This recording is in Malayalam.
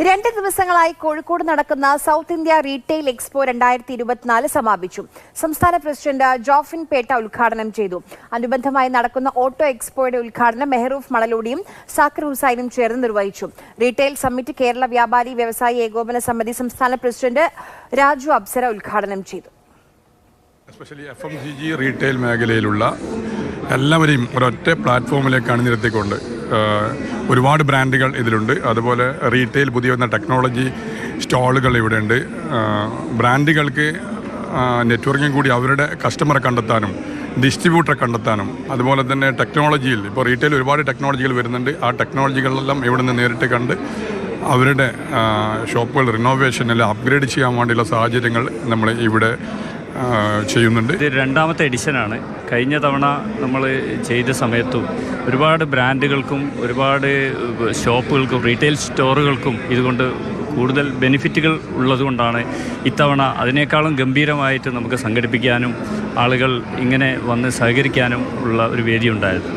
2 ദിവസങ്ങളായി കോഴിക്കോട് നടക്കുന്ന സൗത്ത് ഇന്ത്യ റീറ്റെയിൽ എക്സ്പോ 2024 സമാപിച്ചു. സംസ്ഥാന പ്രസിഡന്റ് ജോഫിൻ പേട്ട ഉദ്ഘാടനം ചെയ്തു. അനുബന്ധമായി നടക്കുന്ന ഓട്ടോ എക്സ്പോയുടെ ഉദ്ഘാടനം മെഹറൂഫ് മണലൂടിയും സാക്കിർ ഹുസൈനും ചേർന്ന് നിർവഹിച്ചു. റീറ്റെയിൽ സമ്മിറ്റ് കേരള വ്യാപാരി വ്യവസായി ഏകോപന സമിതി സംസ്ഥാന പ്രസിഡന്റ് രാജു അപ്സര ഉദ്ഘാടനം ചെയ്തു. എസ്പെഷ്യലി FMCG റീറ്റെയിൽ മേഖലയിലുള്ള എല്ലാവരെയും ഒരൊറ്റ പ്ലാറ്റ്ഫോമിലേക്ക് അണിനിരത്തിക്കൊണ്ട് ഒരുപാട് ബ്രാൻഡുകൾ ഇതിലുണ്ട്. അതുപോലെ റീറ്റെയിൽ പുതിയ വന്ന ടെക്നോളജി സ്റ്റാളുകൾ ഇവിടെയുണ്ട്. ബ്രാൻഡുകൾക്ക് നെറ്റ്വർക്കിംഗ് കൂടി അവരുടെ കസ്റ്റമറെ കണ്ടെത്താനും ഡിസ്ട്രിബ്യൂട്ടറെ കണ്ടെത്താനും അതുപോലെ തന്നെ ടെക്നോളജിയിൽ ഇപ്പോൾ റീറ്റെയിൽ ഒരുപാട് ടെക്നോളജികൾ വരുന്നുണ്ട്. ആ ടെക്നോളജികളെല്ലാം ഇവിടെ നിന്ന് നേരിട്ട് കണ്ട് അവരുടെ ഷോപ്പുകൾ റിനോവേഷൻ അല്ലെങ്കിൽ അപ്ഗ്രേഡ് ചെയ്യാൻ വേണ്ടിയുള്ള സാഹചര്യങ്ങൾ നമ്മൾ ഇവിടെ ചെയ്യുന്നുണ്ട്. ഇത് രണ്ടാമത്തെ എഡിഷനാണ്. കഴിഞ്ഞ തവണ നമ്മൾ ചെയ്ത സമയത്തും ഒരുപാട് ബ്രാൻഡുകൾക്കും ഒരുപാട് ഷോപ്പുകൾക്കും റീറ്റെയിൽ സ്റ്റോറുകൾക്കും ഇതുകൊണ്ട് കൂടുതൽ ബെനിഫിറ്റുകൾ ഉള്ളതുകൊണ്ടാണ് ഇത്തവണ അതിനേക്കാളും ഗംഭീരമായിട്ട് നമുക്ക് സംഘടിപ്പിക്കാനും ആളുകൾ ഇങ്ങനെ വന്ന് സഹകരിക്കാനും ഉള്ള ഒരു വേദി ഉണ്ടായത്.